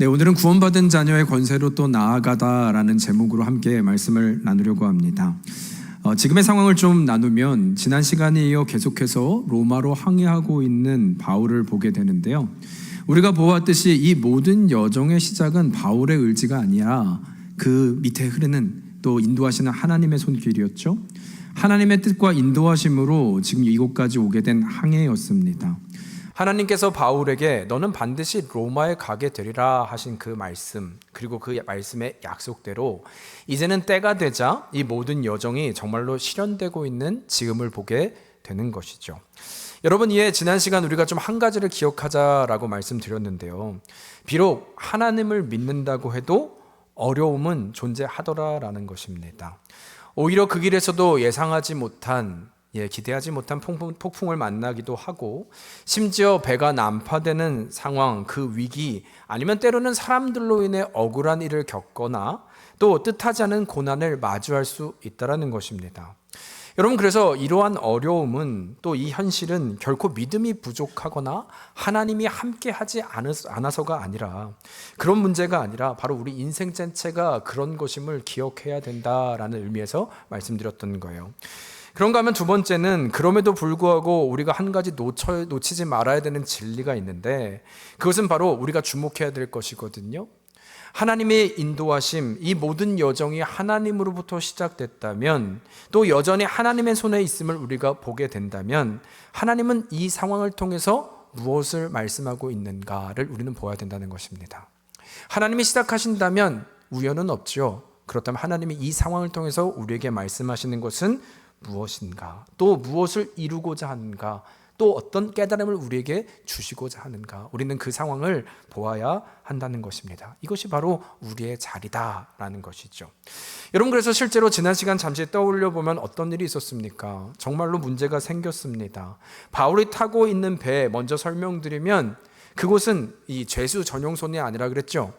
네, 오늘은 구원받은 자녀의 권세로 또 나아가다라는 제목으로 함께 말씀을 나누려고 합니다. 지금의 상황을 좀 나누면 지난 시간에 이어 계속해서 로마로 항해하고 있는 바울을 보게 되는데요. 우리가 보았듯이 이 모든 여정의 시작은 바울의 의지가 아니라 그 밑에 흐르는 또 인도하시는 하나님의 손길이었죠. 하나님의 뜻과 인도하심으로 지금 이곳까지 오게 된 항해였습니다. 하나님께서 바울에게 너는 반드시 로마에 가게 되리라 하신 그 말씀, 그리고 그 말씀의 약속대로 이제는 때가 되자 이 모든 여정이 정말로 실현되고 있는 지금을 보게 되는 것이죠. 여러분, 이에 지난 시간 우리가 좀 한 가지를 기억하자라고 말씀드렸는데요. 비록 하나님을 믿는다고 해도 어려움은 존재하더라라는 것입니다. 오히려 그 길에서도 예상하지 못한, 기대하지 못한 폭풍을 만나기도 하고, 심지어 배가 난파되는 상황, 그 위기, 아니면 때로는 사람들로 인해 억울한 일을 겪거나 또 뜻하지 않은 고난을 마주할 수 있다는 것입니다. 여러분, 그래서 이러한 어려움은, 또 이 현실은 결코 믿음이 부족하거나 하나님이 함께하지 않아서가 아니라, 그런 문제가 아니라 바로 우리 인생 전체가 그런 것임을 기억해야 된다라는 의미에서 말씀드렸던 거예요. 그런가 하면 두 번째는, 그럼에도 불구하고 우리가 한 가지 놓치지 말아야 되는 진리가 있는데, 그것은 바로 우리가 주목해야 될 것이거든요. 하나님의 인도하심, 이 모든 여정이 하나님으로부터 시작됐다면, 또 여전히 하나님의 손에 있음을 우리가 보게 된다면, 하나님은 이 상황을 통해서 무엇을 말씀하고 있는가를 우리는 보아야 된다는 것입니다. 하나님이 시작하신다면 우연은 없죠. 그렇다면 하나님이 이 상황을 통해서 우리에게 말씀하시는 것은 무엇인가, 또 무엇을 이루고자 하는가, 또 어떤 깨달음을 우리에게 주시고자 하는가, 우리는 그 상황을 보아야 한다는 것입니다. 이것이 바로 우리의 자리다라는 것이죠. 여러분, 그래서 실제로 지난 시간 잠시 떠올려 보면 어떤 일이 있었습니까? 정말로 문제가 생겼습니다. 바울이 타고 있는 배 먼저 설명드리면, 그곳은 이 죄수 전용선이 아니라 그랬죠.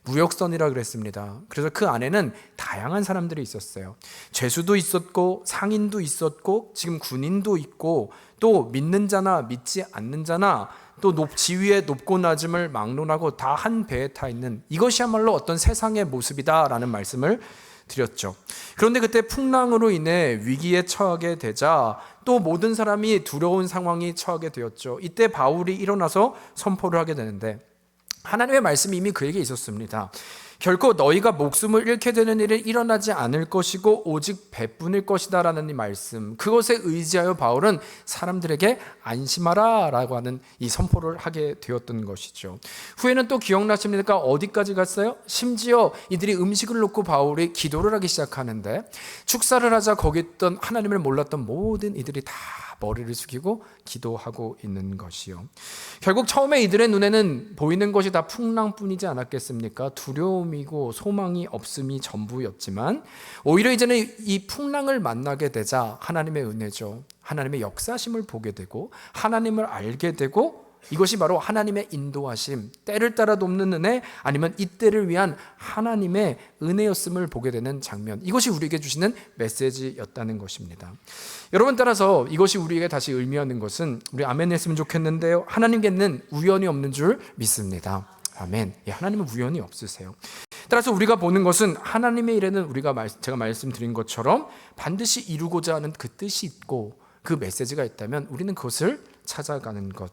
무역선이라 그랬습니다. 그래서 그 안에는 다양한 사람들이 있었어요. 죄수도 있었고, 상인도 있었고, 지금 군인도 있고, 또 믿는 자나 믿지 않는 자나, 또 지위의 높고 낮음을 막론하고 다 한 배에 타 있는, 이것이야말로 어떤 세상의 모습이다라는 말씀을 드렸죠. 그런데 그때 풍랑으로 인해 위기에 처하게 되자 또 모든 사람이 두려운 상황이 처하게 되었죠. 이때 바울이 일어나서 선포를 하게 되는데, 하나님의 말씀이 이미 그에게 있었습니다. 결코 너희가 목숨을 잃게 되는 일이 일어나지 않을 것이고 오직 배뿐일 것이다 라는 이 말씀, 그것에 의지하여 바울은 사람들에게 안심하라 라고 하는 이 선포를 하게 되었던 것이죠. 후에는 또 기억나십니까? 어디까지 갔어요? 심지어 이들이 음식을 놓고 바울이 기도를 하기 시작하는데, 축사를 하자 거기 있던 하나님을 몰랐던 모든 이들이 다 머리를 숙이고 기도하고 있는 것이요. 결국 처음에 이들의 눈에는 보이는 것이 다 풍랑뿐이지 않았겠습니까? 두려움이고 소망이 없음이 전부였지만, 오히려 이제는 이 풍랑을 만나게 되자 하나님의 은혜죠. 하나님의 역사심을 보게 되고 하나님을 알게 되고, 이것이 바로 하나님의 인도하심, 때를 따라 돕는 은혜, 아니면 이 때를 위한 하나님의 은혜였음을 보게 되는 장면, 이것이 우리에게 주시는 메시지였다는 것입니다. 여러분, 따라서 이것이 우리에게 다시 의미하는 것은, 우리 아멘 했으면 좋겠는데요, 하나님께는 우연이 없는 줄 믿습니다. 아멘. 하나님은 우연이 없으세요. 따라서 우리가 보는 것은, 하나님의 일에는 제가 말씀드린 것처럼 반드시 이루고자 하는 그 뜻이 있고 그 메시지가 있다면 우리는 그것을 찾아가는 것,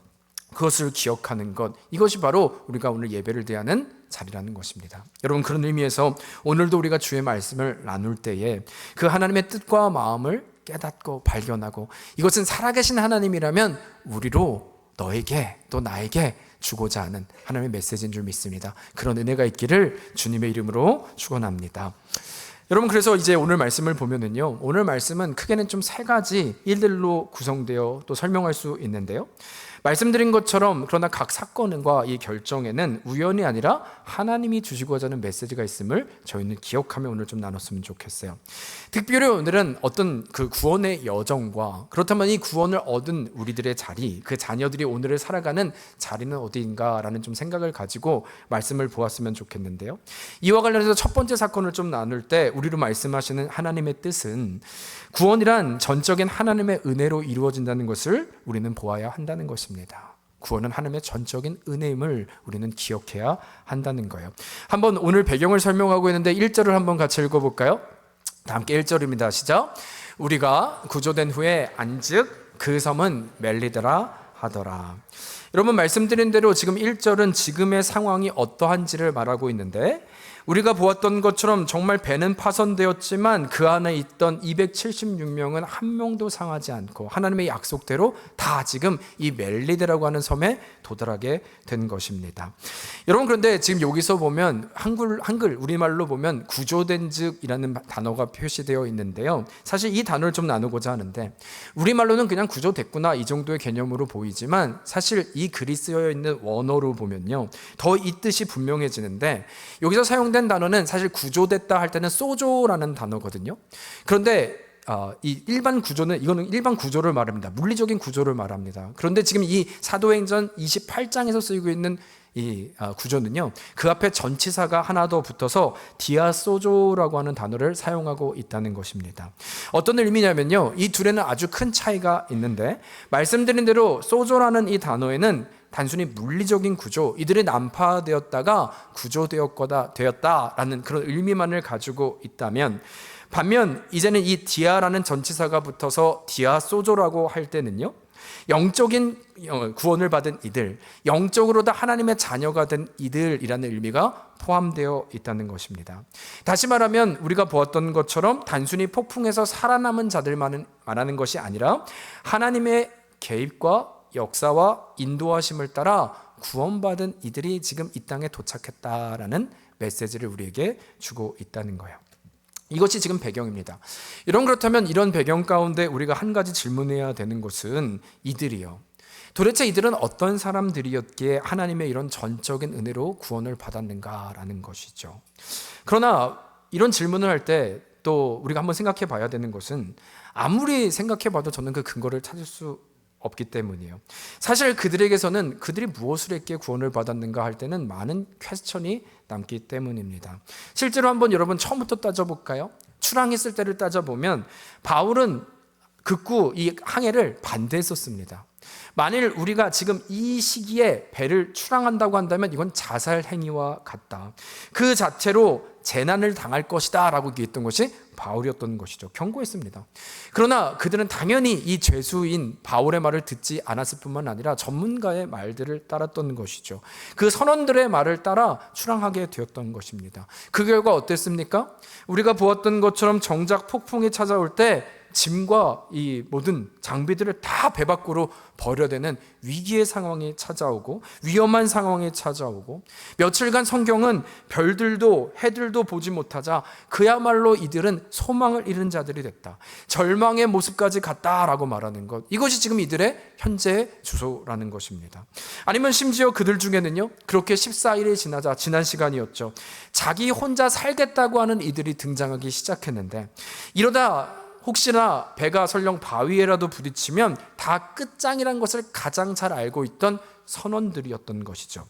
그것을 기억하는 것, 이것이 바로 우리가 오늘 예배를 대하는 자리라는 것입니다. 여러분, 그런 의미에서 오늘도 우리가 주의 말씀을 나눌 때에 그 하나님의 뜻과 마음을 깨닫고 발견하고, 이것은 살아계신 하나님이라면 우리로, 너에게 또 나에게 주고자 하는 하나님의 메시지인 줄 믿습니다. 그런 은혜가 있기를 주님의 이름으로 축원합니다. 여러분, 그래서 이제 오늘 말씀을 보면은요, 오늘 말씀은 크게는 좀 세 가지 일들로 구성되어 또 설명할 수 있는데요, 말씀드린 것처럼 그러나 각 사건과 이 결정에는 우연이 아니라 하나님이 주시고자 하는 메시지가 있음을 저희는 기억하며 오늘 좀 나눴으면 좋겠어요. 특별히 오늘은 어떤 그 구원의 여정과, 그렇다면 이 구원을 얻은 우리들의 자리, 그 자녀들이 오늘을 살아가는 자리는 어디인가라는 좀 생각을 가지고 말씀을 보았으면 좋겠는데요, 이와 관련해서 첫 번째 사건을 좀 나눌 때 우리로 말씀하시는 하나님의 뜻은, 구원이란 전적인 하나님의 은혜로 이루어진다는 것을 우리는 보아야 한다는 것입니다. 구원은 하나님의 전적인 은혜임을 우리는 기억해야 한다는 거예요. 한번 오늘 배경을 설명하고 있는데 1절을 한번 같이 읽어볼까요? 다 함께 1절입니다. 시작. 우리가 구조된 후에 안즉 그 섬은 멜리드라 하더라. 여러분, 말씀드린 대로 지금 1절은 지금의 상황이 어떠한지를 말하고 있는데, 우리가 보았던 것처럼 정말 배는 파손되었지만 그 안에 있던 276명은 한 명도 상하지 않고 하나님의 약속대로 다 지금 이 멜리드라고 하는 섬에 도달하게 된 것입니다. 여러분, 그런데 지금 여기서 보면 한글 우리말로 보면 구조된즉이라는 단어가 표시되어 있는데요, 사실 이 단어를 좀 나누고자 하는데, 우리말로는 그냥 구조됐구나 이 정도의 개념으로 보이지만 사실 이 글이 쓰여 있는 원어로 보면요 더 이 뜻이 분명해지는데, 여기서 사용된 단어는 사실 구조됐다 할 때는 소조라는 단어거든요. 그런데 이 일반 구조는, 이거는 일반 구조를 말합니다. 물리적인 구조를 말합니다. 그런데 지금 이 사도행전 28장에서 쓰이고 있는 이 구조는요, 그 앞에 전치사가 하나 더 붙어서 디아소조라고 하는 단어를 사용하고 있다는 것입니다. 어떤 의미냐면요, 이 둘에는 아주 큰 차이가 있는데, 말씀드린 대로 소조라는 이 단어에는 단순히 물리적인 구조, 이들이 난파되었다가 구조되었다라는 그런 의미만을 가지고 있다면, 반면 이제는 이 디아라는 전치사가 붙어서 디아소조라고 할 때는요, 영적인 구원을 받은 이들, 영적으로 다 하나님의 자녀가 된 이들이라는 의미가 포함되어 있다는 것입니다. 다시 말하면 우리가 보았던 것처럼 단순히 폭풍에서 살아남은 자들만은 말하는 것이 아니라 하나님의 개입과 역사와 인도하심을 따라 구원받은 이들이 지금 이 땅에 도착했다라는 메시지를 우리에게 주고 있다는 거예요. 이것이 지금 배경입니다. 그렇다면 이런 배경 가운데 우리가 한 가지 질문해야 되는 것은, 이들이요, 도대체 이들은 어떤 사람들이었기에 하나님의 이런 전적인 은혜로 구원을 받았는가라는 것이죠. 그러나 이런 질문을 할 때 또 우리가 한번 생각해 봐야 되는 것은, 아무리 생각해 봐도 저는 그 근거를 찾을 수 없기 때문이에요. 사실 그들에게서는 그들이 무엇을 했기에 구원을 받았는가 할 때는 많은 퀘스천이 남기 때문입니다. 실제로 한번 여러분 처음부터 따져볼까요? 출항했을 때를 따져보면 바울은 극구 이 항해를 반대했었습니다. 만일 우리가 지금 이 시기에 배를 출항한다고 한다면 이건 자살 행위와 같다, 그 자체로 재난을 당할 것이다 라고 얘기했던 것이 바울이었던 것이죠. 경고했습니다. 그러나 그들은 당연히 이 죄수인 바울의 말을 듣지 않았을 뿐만 아니라 전문가의 말들을 따랐던 것이죠. 그 선원들의 말을 따라 출항하게 되었던 것입니다. 그 결과 어땠습니까? 우리가 보았던 것처럼 정작 폭풍이 찾아올 때 짐과 이 모든 장비들을 다 배 밖으로 버려대는 위기의 상황이 찾아오고, 위험한 상황이 찾아오고, 며칠간 성경은 별들도 해들도 보지 못하자 그야말로 이들은 소망을 잃은 자들이 됐다, 절망의 모습까지 갔다라고 말하는 것, 이것이 지금 이들의 현재의 주소라는 것입니다. 아니면 심지어 그들 중에는요, 그렇게 14일이 지나자, 지난 시간이었죠, 자기 혼자 살겠다고 하는 이들이 등장하기 시작했는데, 이러다 혹시나 배가 설령 바위에라도 부딪히면 다 끝장이라는 것을 가장 잘 알고 있던 선원들이었던 것이죠.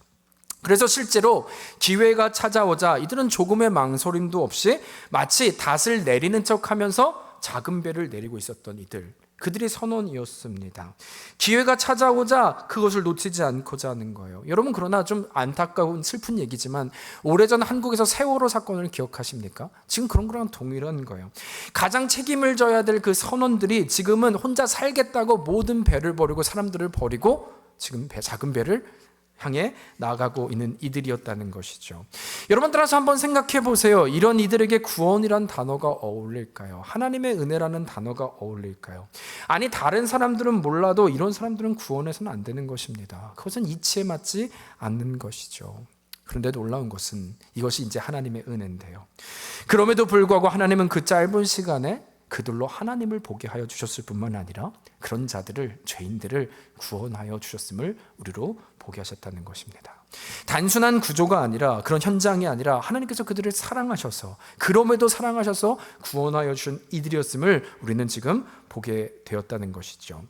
그래서 실제로 기회가 찾아오자 이들은 조금의 망설임도 없이 마치 닷을 내리는 척하면서 작은 배를 내리고 있었던 이들, 그들이 선원이었습니다. 기회가 찾아오자 그것을 놓치지 않고자 하는 거예요. 여러분, 그러나 좀 안타까운 슬픈 얘기지만 오래전 한국에서 세월호 사건을 기억하십니까? 지금 그런 거랑 동일한 거예요. 가장 책임을 져야 될 그 선원들이 지금은 혼자 살겠다고 모든 배를 버리고 사람들을 버리고 지금 작은 배를 향해 나아가고 있는 이들이었다는 것이죠. 여러분, 따라서 한번 생각해 보세요. 이런 이들에게 구원이란 단어가 어울릴까요? 하나님의 은혜라는 단어가 어울릴까요? 아니, 다른 사람들은 몰라도 이런 사람들은 구원해서는 안 되는 것입니다. 그것은 이치에 맞지 않는 것이죠. 그런데 놀라운 것은 이것이 이제 하나님의 은혜인데요, 그럼에도 불구하고 하나님은 그 짧은 시간에 그들로 하나님을 보게 하여 주셨을 뿐만 아니라 그런 자들을, 죄인들을 구원하여 주셨음을 우리로 보게 하셨다는 것입니다. 단순한 구조가 아니라, 그런 현장이 아니라 하나님께서 그들을 사랑하셔서, 그럼에도 사랑하셔서 구원하여 주신 이들이었음을 우리는 지금 보게 되었다는 것이죠.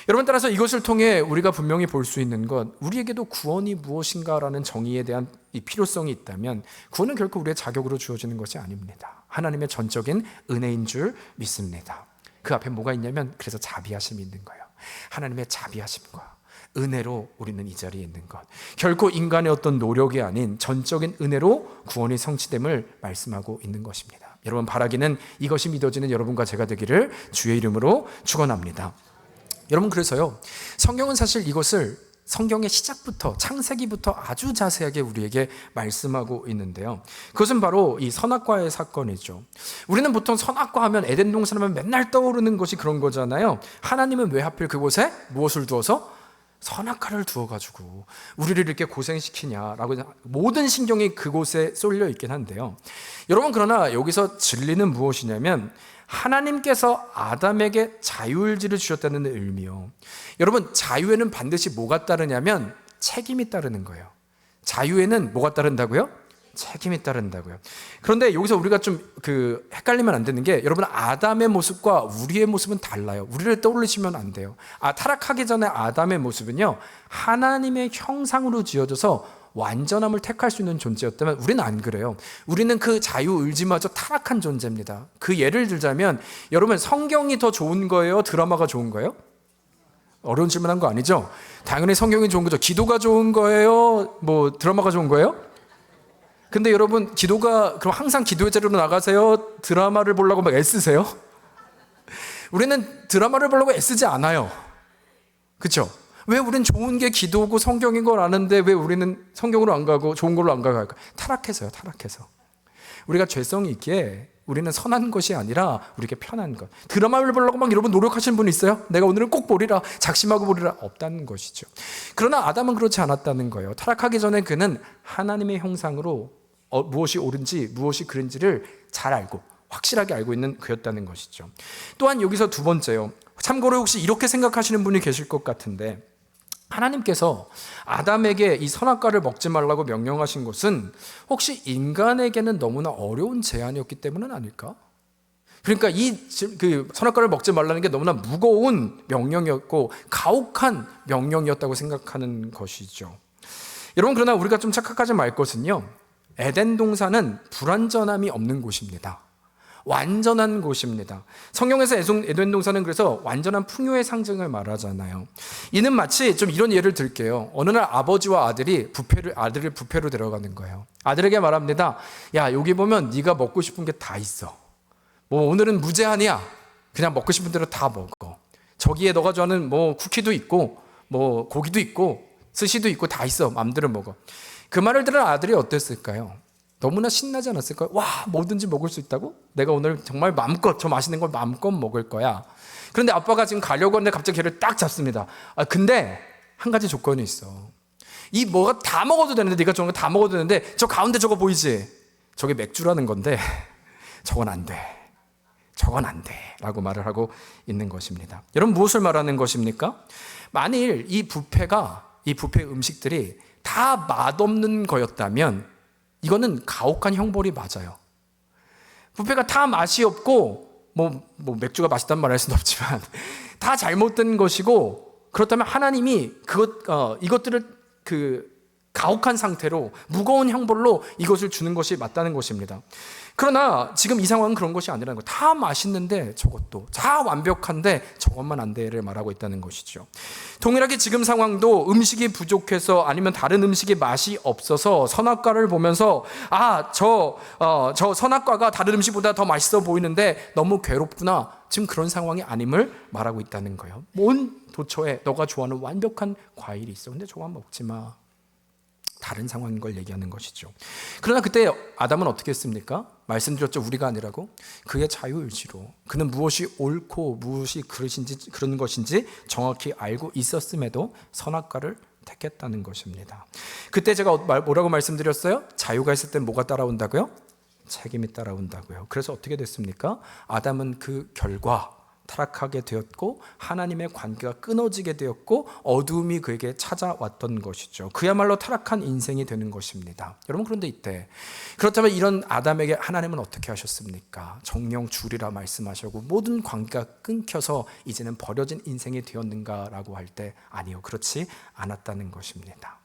여러분, 따라서 이것을 통해 우리가 분명히 볼 수 있는 것, 우리에게도 구원이 무엇인가라는 정의에 대한 이 필요성이 있다면 구원은 결코 우리의 자격으로 주어지는 것이 아닙니다. 하나님의 전적인 은혜인 줄 믿습니다. 그 앞에 뭐가 있냐면, 그래서 자비하심이 있는 거예요. 하나님의 자비하심과 은혜로 우리는 이 자리에 있는 것, 결코 인간의 어떤 노력이 아닌 전적인 은혜로 구원이 성취됨을 말씀하고 있는 것입니다. 여러분, 바라기는 이것이 믿어지는 여러분과 제가 되기를 주의 이름으로 축원합니다. 여러분, 그래서요, 성경은 사실 이것을 성경의 시작부터, 창세기부터 아주 자세하게 우리에게 말씀하고 있는데요, 그것은 바로 이 선악과의 사건이죠. 우리는 보통 선악과 하면, 에덴 동산 하면 맨날 떠오르는 것이 그런 거잖아요. 하나님은 왜 하필 그곳에 무엇을 두어서? 선악과를 두어가지고 우리를 이렇게 고생시키냐라고, 모든 신경이 그곳에 쏠려 있긴 한데요, 여러분, 그러나 여기서 진리는 무엇이냐면 하나님께서 아담에게 자유의지를 주셨다는 의미요. 여러분, 자유에는 반드시 뭐가 따르냐면 책임이 따르는 거예요. 자유에는 뭐가 따른다고요? 책임이 따른다고요. 그런데 여기서 우리가 좀 헷갈리면 안 되는 게, 여러분, 아담의 모습과 우리의 모습은 달라요. 우리를 떠올리시면 안 돼요. 타락하기 전에 아담의 모습은요, 하나님의 형상으로 지어져서 완전함을 택할 수 있는 존재였다면, 우리는 안 그래요. 우리는 그 자유의지마저 타락한 존재입니다. 그 예를 들자면, 여러분, 성경이 더 좋은 거예요? 드라마가 좋은 거예요? 어려운 질문한 거 아니죠? 당연히 성경이 좋은 거죠. 기도가 좋은 거예요? 드라마가 좋은 거예요? 근데 여러분, 기도가, 그럼 항상 기도의 자리로 나가세요? 드라마를 보려고 막 애쓰세요? 우리는 드라마를 보려고 애쓰지 않아요. 그렇죠? 왜 우리는 좋은 게 기도고 성경인 걸 아는데 왜 우리는 성경으로 안 가고 좋은 걸로 안 가고? 타락해서요. 타락해서. 우리가 죄성이 있기에 우리는 선한 것이 아니라 우리에게 편한 것. 드라마를 보려고 막 여러분 노력하시는 분 있어요? 내가 오늘은 꼭 보리라, 작심하고 보리라. 없다는 것이죠. 그러나 아담은 그렇지 않았다는 거예요. 타락하기 전에 그는 하나님의 형상으로 무엇이 옳은지 무엇이 그른지를 잘 알고 확실하게 알고 있는 그였다는 것이죠. 또한 여기서 두 번째요, 참고로 혹시 이렇게 생각하시는 분이 계실 것 같은데, 하나님께서 아담에게 이 선악과를 먹지 말라고 명령하신 것은 혹시 인간에게는 너무나 어려운 제안이었기 때문은 아닐까? 그러니까 그 선악과를 먹지 말라는 게 너무나 무거운 명령이었고 가혹한 명령이었다고 생각하는 것이죠. 여러분, 그러나 우리가 좀 착각하지 말 것은요, 에덴 동산은 불완전함이 없는 곳입니다. 완전한 곳입니다. 성경에서 에덴 동산은 그래서 완전한 풍요의 상징을 말하잖아요. 이는 마치 좀 이런 예를 들게요. 어느 날 아버지와 아들을 부페로 데려가는 거예요. 아들에게 말합니다. 야, 여기 보면 네가 먹고 싶은 게 다 있어. 오늘은 무제한이야. 그냥 먹고 싶은 대로 다 먹어. 저기에 너가 좋아하는 쿠키도 있고 고기도 있고 스시도 있고 다 있어. 맘대로 먹어. 그 말을 들은 아들이 어땠을까요? 너무나 신나지 않았을까요? 와, 뭐든지 먹을 수 있다고? 내가 오늘 정말 마음껏 저 맛있는 걸 마음껏 먹을 거야. 그런데 아빠가 지금 가려고 하는데 갑자기 걔를 딱 잡습니다. 근데 한 가지 조건이 있어. 이 뭐가 다 먹어도 되는데, 네가 좋아하는 거 다 먹어도 되는데, 저 가운데 저거 보이지? 저게 맥주라는 건데 저건 안 돼. 저건 안 돼. 라고 말을 하고 있는 것입니다. 여러분, 무엇을 말하는 것입니까? 만일 이 뷔페 음식들이 다 맛없는 거였다면 이거는 가혹한 형벌이 맞아요. 뷔페가 다 맛이 없고 맥주가 맛있다는 말 할 수는 없지만 다 잘못된 것이고, 그렇다면 하나님이 이것들을 가혹한 상태로 무거운 형벌로 이것을 주는 것이 맞다는 것입니다. 그러나 지금 이 상황은 그런 것이 아니라는 거예요. 다 맛있는데 저것도, 다 완벽한데 저것만 안 돼를 말하고 있다는 것이죠. 동일하게 지금 상황도 음식이 부족해서 아니면 다른 음식이 맛이 없어서 선악과를 보면서 저 선악과가 다른 음식보다 더 맛있어 보이는데 너무 괴롭구나, 지금 그런 상황이 아님을 말하고 있다는 거예요. 온 도처에 너가 좋아하는 완벽한 과일이 있어. 근데 저거만 먹지 마. 다른 상황인 걸 얘기하는 것이죠. 그러나 그때 아담은 어떻게 했습니까? 말씀드렸죠, 우리가 아니라고. 그의 자유의지로 그는 무엇이 옳고 무엇이 그런 것인지 정확히 알고 있었음에도 선악과를 택했다는 것입니다. 그때 제가 뭐라고 말씀드렸어요? 자유가 있을 때 뭐가 따라온다고요? 책임이 따라온다고요. 그래서 어떻게 됐습니까? 아담은 그 결과 타락하게 되었고 하나님의 관계가 끊어지게 되었고 어두움이 그에게 찾아왔던 것이죠. 그야말로 타락한 인생이 되는 것입니다. 여러분, 그런데 이때 그렇다면 이런 아담에게 하나님은 어떻게 하셨습니까? 정령 주리라 말씀하시고 모든 관계가 끊겨서 이제는 버려진 인생이 되었는가라고 할 때 아니요, 그렇지 않았다는 것입니다.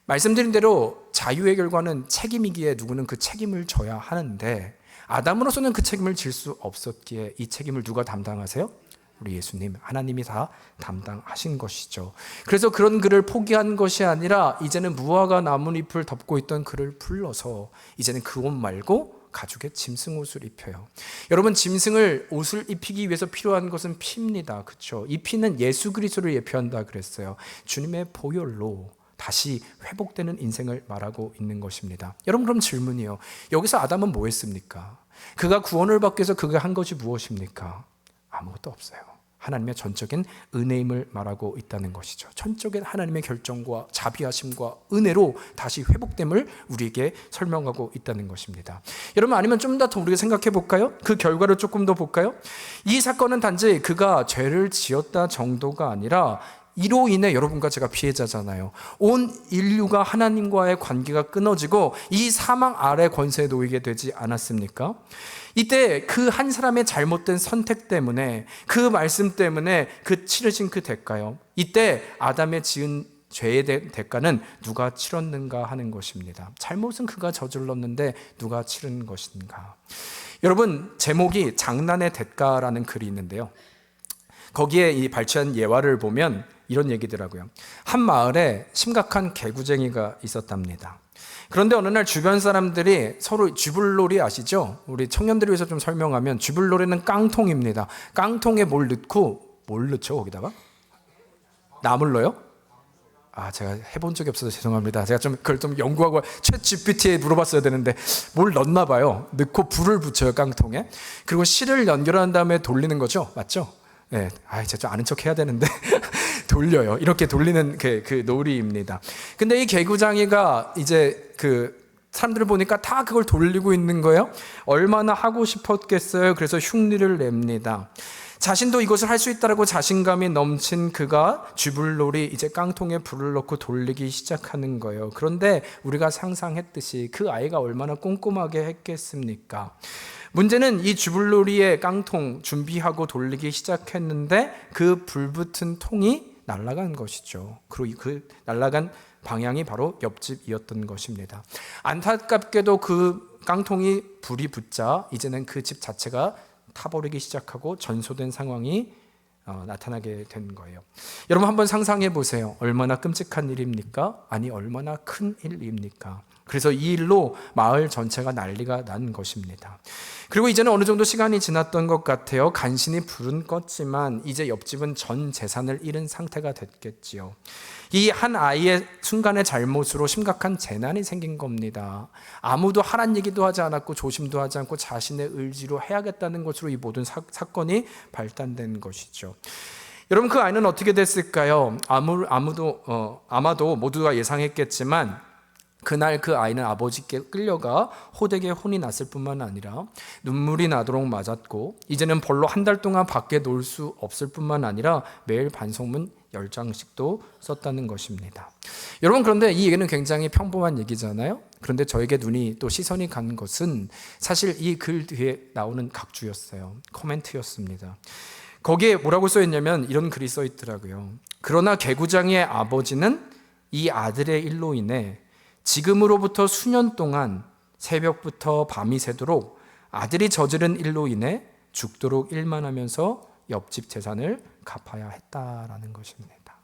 말씀드린 대로 자유의 결과는 책임이기에 누구는 그 책임을 져야 하는데, 아담으로서는 그 책임을 질 수 없었기에 이 책임을 누가 담당하세요? 우리 예수님, 하나님이 다 담당하신 것이죠. 그래서 그런 그를 포기한 것이 아니라 이제는 무화과 나뭇잎을 덮고 있던 그를 불러서 이제는 그 옷 말고 가죽의 짐승 옷을 입혀요. 여러분, 짐승을 옷을 입히기 위해서 필요한 것은 피입니다. 그렇죠? 이 피는 예수 그리스도를 예표한다 그랬어요. 주님의 보혈로 다시 회복되는 인생을 말하고 있는 것입니다. 여러분, 그럼 질문이요. 여기서 아담은 뭐 했습니까? 그가 구원을 받기 위해서 그가 한 것이 무엇입니까? 아무것도 없어요. 하나님의 전적인 은혜임을 말하고 있다는 것이죠. 전적인 하나님의 결정과 자비하심과 은혜로 다시 회복됨을 우리에게 설명하고 있다는 것입니다. 여러분, 아니면 좀 더 우리가 생각해 볼까요? 그 결과를 조금 더 볼까요? 이 사건은 단지 그가 죄를 지었다 정도가 아니라 이로 인해 여러분과 제가 피해자잖아요. 온 인류가 하나님과의 관계가 끊어지고 이 사망 아래 권세에 놓이게 되지 않았습니까? 이때 그 한 사람의 잘못된 선택 때문에, 그 말씀 때문에 그 치르신 그 대가요, 이때 아담의 지은 죄의 대가는 누가 치렀는가 하는 것입니다. 잘못은 그가 저질렀는데 누가 치른 것인가? 여러분, 제목이 장난의 대가라는 글이 있는데요, 거기에 이 발췌한 예화를 보면 이런 얘기더라고요. 한 마을에 심각한 개구쟁이가 있었답니다. 그런데 어느 날 주변 사람들이 서로 쥐불놀이 아시죠? 우리 청년들을 위해서 좀 설명하면, 쥐불놀이는 깡통입니다. 깡통에 뭘 넣죠 거기다가? 나물 넣어요? 제가 해본 적이 없어서 죄송합니다. 제가 좀 그걸 좀 연구하고 챗 GPT에 물어봤어야 되는데 뭘 넣나 봐요. 넣고 불을 붙여요, 깡통에. 그리고 실을 연결한 다음에 돌리는 거죠, 맞죠? 네, 제가 좀 아는 척 해야 되는데 돌려요. 이렇게 돌리는 그 놀이입니다. 근데 이 개구장이가 이제 사람들을 보니까 다 그걸 돌리고 있는 거예요. 얼마나 하고 싶었겠어요. 그래서 흉내를 냅니다. 자신도 이것을 할 수 있다라고 자신감이 넘친 그가 쥐불놀이, 이제 깡통에 불을 넣고 돌리기 시작하는 거예요. 그런데 우리가 상상했듯이 그 아이가 얼마나 꼼꼼하게 했겠습니까? 문제는 이 쥐불놀이의 깡통 준비하고 돌리기 시작했는데 그 불붙은 통이 날아간 것이죠. 그리고 그 날아간 방향이 바로 옆집이었던 것입니다. 안타깝게도 그 깡통이 불이 붙자 이제는 그 집 자체가 타버리기 시작하고 전소된 상황이 나타나게 된 거예요. 여러분, 한번 상상해 보세요. 얼마나 끔찍한 일입니까? 아니, 얼마나 큰 일입니까? 그래서 이 일로 마을 전체가 난리가 난 것입니다. 그리고 이제는 어느 정도 시간이 지났던 것 같아요. 간신히 불은 껐지만 이제 옆집은 전 재산을 잃은 상태가 됐겠지요. 이 한 아이의 순간의 잘못으로 심각한 재난이 생긴 겁니다. 아무도 하란 얘기도 하지 않았고 조심도 하지 않고 자신의 의지로 해야겠다는 것으로 이 모든 사건이 발단된 것이죠. 여러분, 그 아이는 어떻게 됐을까요? 아마도 모두가 예상했겠지만 그날 그 아이는 아버지께 끌려가 호되게 혼이 났을 뿐만 아니라 눈물이 나도록 맞았고, 이제는 벌로 한 달 동안 밖에 놀 수 없을 뿐만 아니라 매일 반성문 10장씩도 썼다는 것입니다. 여러분, 그런데 이 얘기는 굉장히 평범한 얘기잖아요. 그런데 저에게 또 시선이 간 것은 사실 이 글 뒤에 나오는 각주였어요. 코멘트였습니다. 거기에 뭐라고 써있냐면 이런 글이 써있더라고요. 그러나 개구장이의 아버지는 이 아들의 일로 인해 지금으로부터 수년 동안 새벽부터 밤이 새도록 아들이 저지른 일로 인해 죽도록 일만 하면서 옆집 재산을 갚아야 했다라는 것입니다.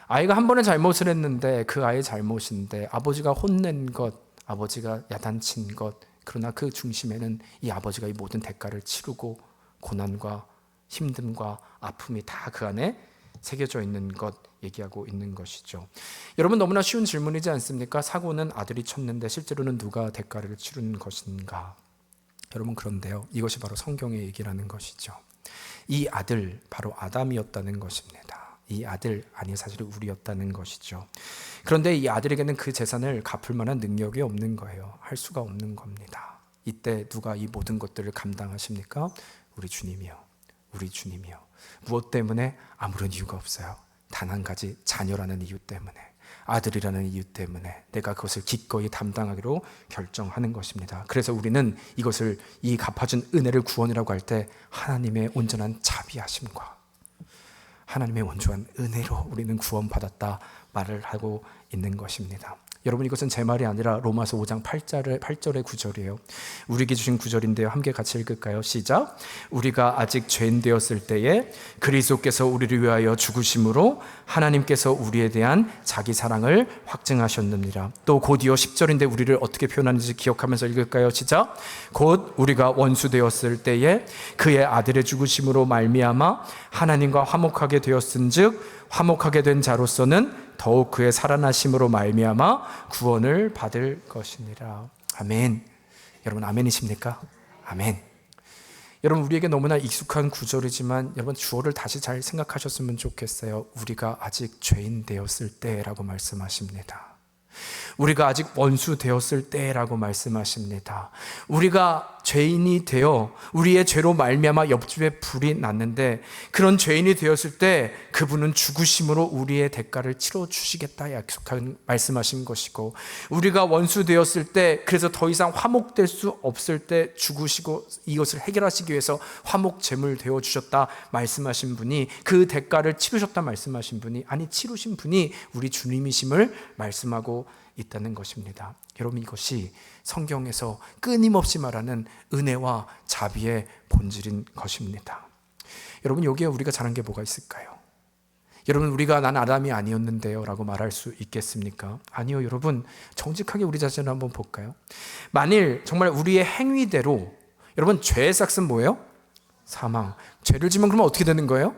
아이가 한 번의 잘못을 했는데 그 아이의 잘못인데 아버지가 혼낸 것, 아버지가 야단친 것, 그러나 그 중심에는 이 아버지가 이 모든 대가를 치르고 고난과 힘듦과 아픔이 다 그 안에 새겨져 있는 것 얘기하고 있는 것이죠. 여러분, 너무나 쉬운 질문이지 않습니까? 사고는 아들이 쳤는데 실제로는 누가 대가를 치른 것인가? 여러분, 그런데요, 이것이 바로 성경의 얘기라는 것이죠. 이 아들 바로 아담이었다는 것입니다. 이 아들, 아니 사실 우리였다는 것이죠. 그런데 이 아들에게는 그 재산을 갚을 만한 능력이 없는 거예요. 할 수가 없는 겁니다. 이때 누가 이 모든 것들을 감당하십니까? 우리 주님이요. 우리 주님이요. 무엇 때문에? 아무런 이유가 없어요. 단 한 가지, 자녀라는 이유 때문에, 아들이라는 이유 때문에 내가 그것을 기꺼이 담당하기로 결정하는 것입니다. 그래서 우리는 이것을, 이 갚아준 은혜를 구원이라고 할 때 하나님의 온전한 자비하심과 하나님의 온전한 은혜로 우리는 구원받았다 말을 하고 있는 것입니다. 여러분 이것은 제 말이 아니라 로마서 5장 8절의 9절이에요. 우리에게 주신 구절인데요. 함께 같이 읽을까요? 시작. 우리가 아직 죄인 되었을 때에 그리스도께서 우리를 위하여 죽으심으로 하나님께서 우리에 대한 자기 사랑을 확증하셨느니라. 또 곧이어 10절인데 우리를 어떻게 표현하는지 기억하면서 읽을까요? 시작. 곧 우리가 원수 되었을 때에 그의 아들의 죽으심으로 말미암아 하나님과 화목하게 되었은즉 화목하게 된 자로서는 더욱 그의 살아나심으로 말미암아 구원을 받을 것이니라. 아멘. 여러분 아멘이십니까? 아멘. 여러분 우리에게 너무나 익숙한 구절이지만 여러분 주어를 다시 잘 생각하셨으면 좋겠어요. 우리가 아직 죄인 되었을 때라고 말씀하십니다. 우리가 아직 원수 되었을 때라고 말씀하십니다. 우리가 죄인이 되어 우리의 죄로 말미암아 옆집에 불이 났는데 그런 죄인이 되었을 때 그분은 죽으심으로 우리의 대가를 치러주시겠다 약속한 말씀하신 것이고, 우리가 원수 되었을 때 그래서 더 이상 화목될 수 없을 때 죽으시고 이것을 해결하시기 위해서 화목제물 되어주셨다 말씀하신 분이, 그 대가를 치르셨다 말씀하신 분이, 아니 치르신 분이 우리 주님이심을 말씀하고 있다는 것입니다. 여러분 이것이 성경에서 끊임없이 말하는 은혜와 자비의 본질인 것입니다. 여러분 여기에 우리가 잘한 게 뭐가 있을까요? 여러분 우리가 난 아담이 아니었는데요 라고 말할 수 있겠습니까? 아니요. 여러분 정직하게 우리 자신을 한번 볼까요? 만일 정말 우리의 행위대로, 여러분 죄의 삭은 뭐예요? 사망. 죄를 지면 그러면 어떻게 되는 거예요?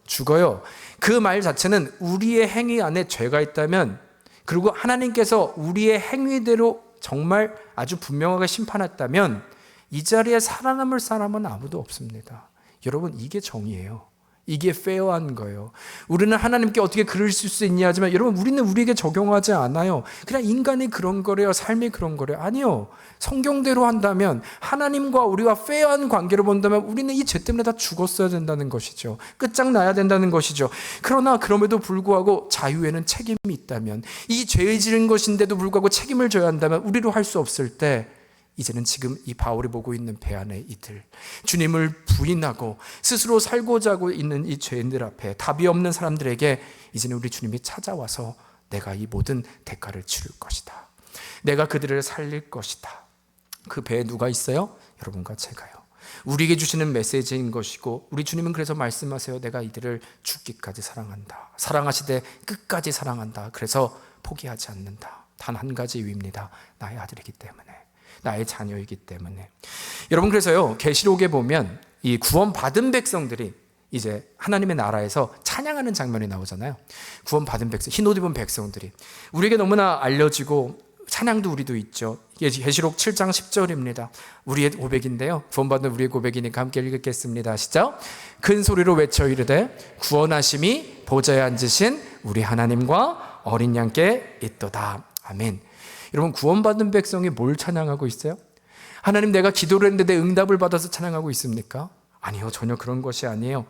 죽어요. 그 말 자체는 우리의 행위 안에 죄가 있다면, 그리고 하나님께서 우리의 행위대로 정말 아주 분명하게 심판했다면 이 자리에 살아남을 사람은 아무도 없습니다. 여러분 이게 정의예요. 이게 페어한 거예요. 우리는 하나님께 어떻게 그럴 수 있냐 하지만 여러분 우리는 우리에게 적용하지 않아요. 그냥 인간이 그런 거래요. 삶이 그런 거래요. 아니요. 성경대로 한다면, 하나님과 우리가 페어한 관계로 본다면 우리는 이 죄 때문에 다 죽었어야 된다는 것이죠. 끝장나야 된다는 것이죠. 그러나 그럼에도 불구하고 자유에는 책임이 있다면, 이 죄의 지은 것인데도 불구하고 책임을 져야 한다면 우리로 할 수 없을 때, 이제는 지금 이 바울이 보고 있는 배 안에 이들, 주님을 부인하고 스스로 살고자 하고 있는 이 죄인들 앞에 답이 없는 사람들에게 이제는 우리 주님이 찾아와서 내가 이 모든 대가를 치를 것이다. 내가 그들을 살릴 것이다. 그 배에 누가 있어요? 여러분과 제가요. 우리에게 주시는 메시지인 것이고, 우리 주님은 그래서 말씀하세요. 내가 이들을 죽기까지 사랑한다. 사랑하시되 끝까지 사랑한다. 그래서 포기하지 않는다. 단 한 가지 이유입니다. 나의 아들이기 때문에, 나의 자녀이기 때문에. 여러분 그래서요 계시록에 보면 이 구원받은 백성들이 이제 하나님의 나라에서 찬양하는 장면이 나오잖아요. 구원받은 백성, 흰옷 입은 백성들이, 우리에게 너무나 알려지고 찬양도 우리도 있죠. 계시록 7장 10절입니다. 우리의 고백인데요, 구원받은 우리의 고백이니까 함께 읽겠습니다. 시작. 큰 소리로 외쳐 이르되 구원하심이 보좌에 앉으신 우리 하나님과 어린 양께 있도다. 아멘. 여러분 구원받은 백성이 뭘 찬양하고 있어요? 하나님 내가 기도를 했는데 내 응답을 받아서 찬양하고 있습니까? 아니요, 전혀 그런 것이 아니에요.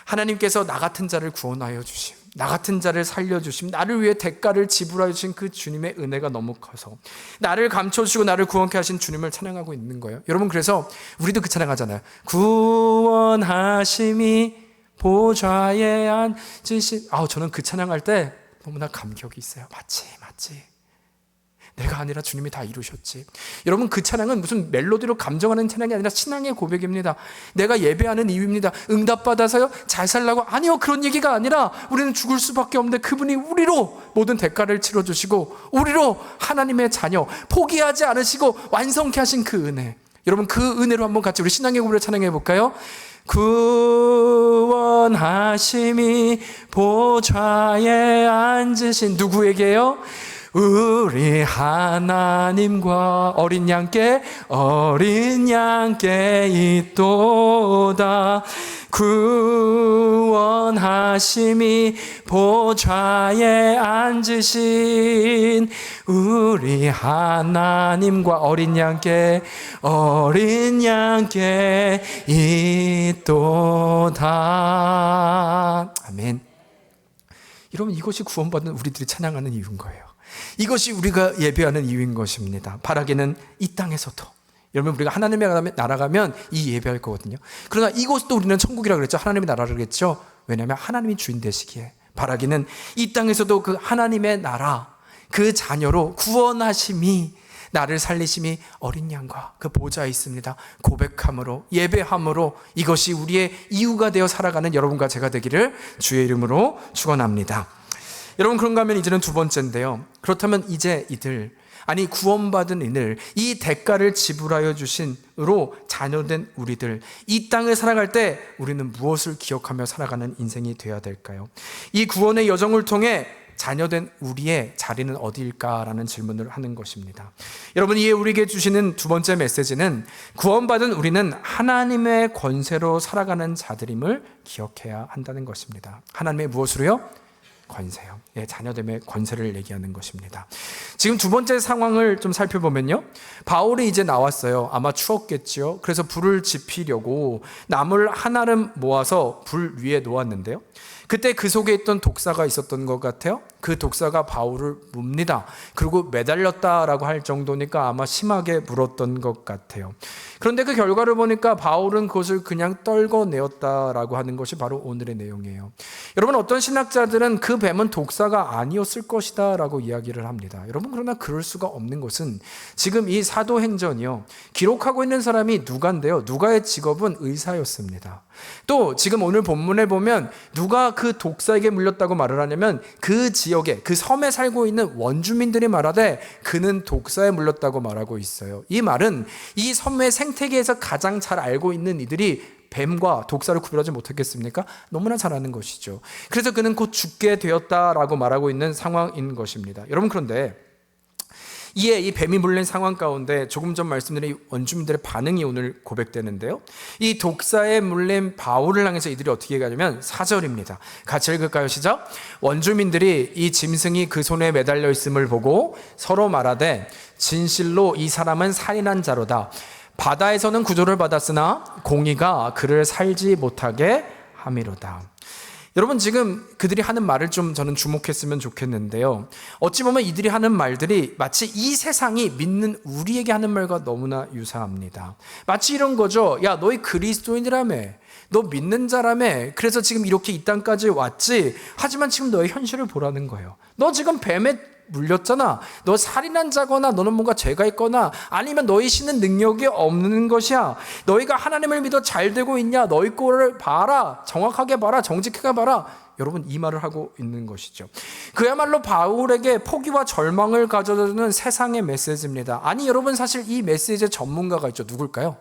하나님께서 나 같은 자를 구원하여 주심, 나 같은 자를 살려주심, 나를 위해 대가를 지불하여 주신 그 주님의 은혜가 너무 커서 나를 감춰주시고 나를 구원케 하신 주님을 찬양하고 있는 거예요. 여러분 그래서 우리도 그 찬양하잖아요. 구원하심이 보좌에 앉으신. 저는 그 찬양할 때 너무나 감격이 있어요. 맞지 내가 아니라 주님이 다 이루셨지. 여러분 그 찬양은 무슨 멜로디로 감정하는 찬양이 아니라 신앙의 고백입니다. 내가 예배하는 이유입니다. 응답받아서요 잘 살라고? 아니요, 그런 얘기가 아니라 우리는 죽을 수밖에 없는데 그분이 우리로 모든 대가를 치러주시고 우리로 하나님의 자녀, 포기하지 않으시고 완성케 하신 그 은혜. 여러분 그 은혜로 한번 같이 우리 신앙의 고백을 찬양해 볼까요? 구원하심이 보좌에 앉으신 누구에게요? 우리 하나님과 어린 양께 있도다. 구원하심이 보좌에 앉으신 우리 하나님과 어린 양께 있도다. 아멘. 여러분 이것이 구원받는 우리들이 찬양하는 이유인 거예요. 이것이 우리가 예배하는 이유인 것입니다. 바라기는 이 땅에서도. 여러분 우리가 하나님의 나라 가면 이 예배할 거거든요. 그러나 이곳도 우리는 천국이라고 그랬죠. 하나님의 나라를 그랬죠. 왜냐하면 하나님이 주인 되시기에. 바라기는 이 땅에서도 그 하나님의 나라, 그 자녀로 구원하심이, 나를 살리심이 어린 양과 그 보좌에 있습니다. 고백함으로, 예배함으로 이것이 우리의 이유가 되어 살아가는 여러분과 제가 되기를 주의 이름으로 축원합니다. 여러분, 그런가 하면 이제는 두 번째인데요. 그렇다면 이제 구원받은 이들, 이 대가를 지불하여 주신으로 자녀된 우리들, 이 땅을 살아갈 때 우리는 무엇을 기억하며 살아가는 인생이 되어야 될까요? 이 구원의 여정을 통해 자녀된 우리의 자리는 어디일까라는 질문을 하는 것입니다. 여러분, 이에 우리에게 주시는 두 번째 메시지는 구원받은 우리는 하나님의 권세로 살아가는 자들임을 기억해야 한다는 것입니다. 하나님의 무엇으로요? 권세요. 자녀됨의 권세를 얘기하는 것입니다. 지금 두 번째 상황을 좀 살펴보면요, 바울이 이제 나왔어요. 아마 추웠겠죠. 그래서 불을 지피려고 나무를 한아름 모아서 불 위에 놓았는데요, 그때 그 속에 있던 독사가 있었던 것 같아요. 그 독사가 바울을 뭅니다. 그리고 매달렸다라고 할 정도니까 아마 심하게 물었던 것 같아요. 그런데 그 결과를 보니까 바울은 그것을 그냥 떨궈내었다라고 하는 것이 바로 오늘의 내용이에요. 여러분, 어떤 신학자들은 그 뱀은 독사가 아니었을 것이다 라고 이야기를 합니다. 여러분, 그러나 그럴 수가 없는 것은 지금 이 사도행전이요, 기록하고 있는 사람이 누가인데요, 누가의 직업은 의사였습니다. 또 지금 오늘 본문에 보면 누가 그 독사에게 물렸다고 말을 하냐면 그 지역에, 그 섬에 살고 있는 원주민들이 말하되 그는 독사에 물렸다고 말하고 있어요. 이 말은 이 섬의 생태계에서 가장 잘 알고 있는 이들이 뱀과 독사를 구별하지 못했겠습니까? 너무나 잘 아는 것이죠. 그래서 그는 곧 죽게 되었다라고 말하고 있는 상황인 것입니다. 여러분, 그런데 이에 이 뱀이 물린 상황 가운데 조금 전 말씀드린 원주민들의 반응이 오늘 고백되는데요, 이 독사에 물린 바울을 향해서 이들이 어떻게 얘기하냐면 4절입니다. 같이 읽을까요? 시작. 원주민들이 이 짐승이 그 손에 매달려 있음을 보고 서로 말하되 진실로 이 사람은 살인한 자로다. 바다에서는 구조를 받았으나 공의가 그를 살지 못하게 함이로다. 여러분, 지금 그들이 하는 말을 좀 저는 주목했으면 좋겠는데요, 어찌 보면 이들이 하는 말들이 마치 이 세상이 믿는 우리에게 하는 말과 너무나 유사합니다. 마치 이런 거죠. 야, 너희 그리스도인이라며, 너 믿는 자라며, 그래서 지금 이렇게 이 땅까지 왔지. 하지만 지금 너의 현실을 보라는 거예요. 너 지금 뱀에 물렸잖아. 너 살인한 자거나 너는 뭔가 죄가 있거나 아니면 너희 신은 능력이 없는 것이야. 너희가 하나님을 믿어 잘 되고 있냐? 너희 꼴을 봐라. 정확하게 봐라. 정직하게 봐라. 여러분, 이 말을 하고 있는 것이죠. 그야말로 바울에게 포기와 절망을 가져다주는 세상의 메시지입니다. 아니, 여러분, 사실 이 메시지의 전문가가 있죠. 누굴까요?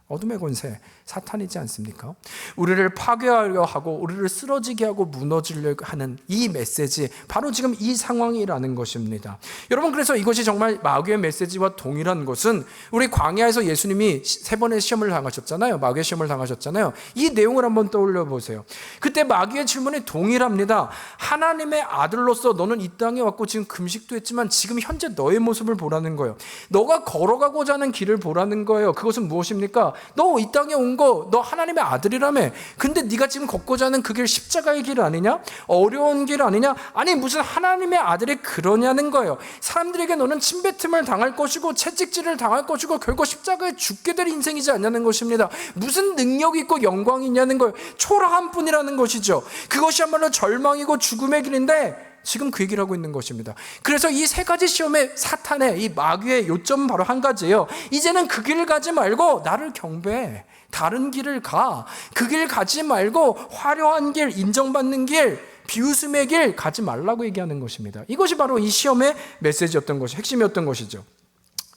어둠의 권세, 사탄이지 않습니까? 우리를 파괴하려 하고 우리를 쓰러지게 하고 무너지려 하는 이 메시지, 바로 지금 이 상황이라는 것입니다. 여러분, 그래서 이것이 정말 마귀의 메시지와 동일한 것은 우리 광야에서 예수님이 3번의 시험을 당하셨잖아요. 마귀의 시험을 당하셨잖아요. 이 내용을 한번 떠올려 보세요. 그때 마귀의 질문이 동일합니다. 하나님의 아들로서 너는 이 땅에 왔고 지금 금식도 했지만 지금 현재 너의 모습을 보라는 거예요. 너가 걸어가고자 하는 길을 보라는 거예요. 그것은 무엇입니까? 너 이 땅에 온 거 너 하나님의 아들이라며. 근데 네가 지금 걷고자 하는 그 길 십자가의 길 아니냐? 어려운 길 아니냐? 아니, 무슨 하나님의 아들이 그러냐는 거예요. 사람들에게 너는 침뱉음을 당할 것이고 채찍질을 당할 것이고 결국 십자가에 죽게 될 인생이지 않냐는 것입니다. 무슨 능력이 있고 영광이 있냐는 거예요. 초라한 뿐이라는 것이죠. 그것이야말로 절망이고 죽음의 길인데 지금 그 얘기를 하고 있는 것입니다. 그래서 이 3가지 시험의 사탄의 이 마귀의 요점은 바로 한 가지예요. 이제는 그 길을 가지 말고 나를 경배해. 다른 길을 가. 그 길 가지 말고 화려한 길, 인정받는 길, 비웃음의 길 가지 말라고 얘기하는 것입니다. 이것이 바로 이 시험의 메시지였던 것이, 핵심이었던 것이죠.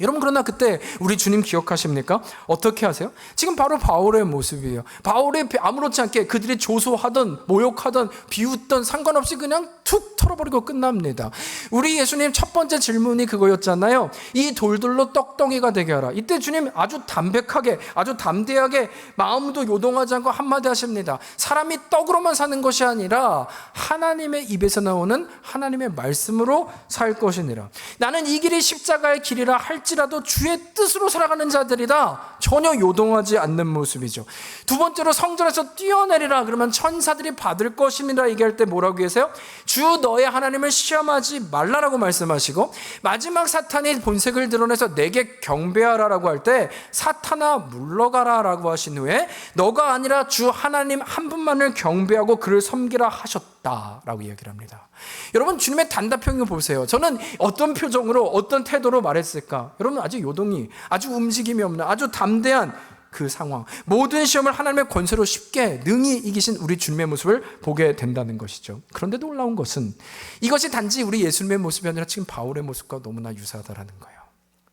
여러분, 그러나 그때 우리 주님 기억하십니까? 어떻게 하세요? 지금 바로 바울의 모습이에요. 바울이 아무렇지 않게 그들이 조소하던 모욕하던 비웃던 상관없이 그냥 툭 털어버리고 끝납니다. 우리 예수님 첫 번째 질문이 그거였잖아요. 이 돌들로 떡덩이가 되게 하라. 이때 주님 아주 담백하게, 아주 담대하게, 마음도 요동하지 않고 한마디 하십니다. 사람이 떡으로만 사는 것이 아니라 하나님의 입에서 나오는 하나님의 말씀으로 살 것이니라. 나는 이 길이 십자가의 길이라 할지라도 주의 뜻으로 살아가는 자들이다. 전혀 요동하지 않는 모습이죠. 두 번째로 성전에서 뛰어내리라. 그러면 천사들이 받을 것입니다. 얘기할 때 뭐라고 계세요? 주 주 너의 하나님을 시험하지 말라라고 말씀하시고, 마지막 사탄이 본색을 드러내서 내게 경배하라라고 할 때 사탄아 물러가라라고 하신 후에 너가 아니라 주 하나님 한 분만을 경배하고 그를 섬기라 하셨다라고 이야기를 합니다. 여러분, 주님의 단답형을 보세요. 저는 어떤 표정으로 어떤 태도로 말했을까? 여러분, 아주 요동이, 아주 움직임이 없는, 아주 담대한 그 상황, 모든 시험을 하나님의 권세로 쉽게 능히 이기신 우리 주님의 모습을 보게 된다는 것이죠. 그런데 놀라운 것은 이것이 단지 우리 예수님의 모습이 아니라 지금 바울의 모습과 너무나 유사하다는 거예요.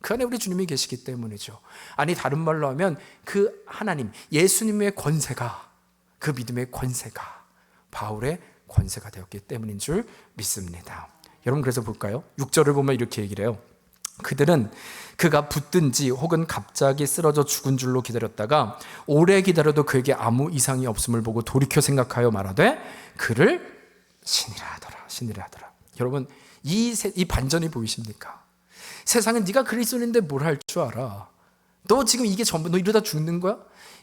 그 안에 우리 주님이 계시기 때문이죠. 아니, 다른 말로 하면 그 하나님, 예수님의 권세가, 그 믿음의 권세가 바울의 권세가 되었기 때문인 줄 믿습니다. 여러분, 그래서 볼까요? 6절을 보면 이렇게 얘기를 해요. 그들은 그가 붙든지 혹은 갑자기 쓰러져 죽은 줄로 기다렸다가 오래 기다려도 그에게 아무 이상이 없음을 보고 돌이켜 생각하여 말하되 그를 신이라 하더라. 여러분, 이 반전이 보이십니까? 세상에 네가 그리스도인인데 뭘 할 줄 알아? 너 지금 이게 전부, 너 이러다 죽는 거야?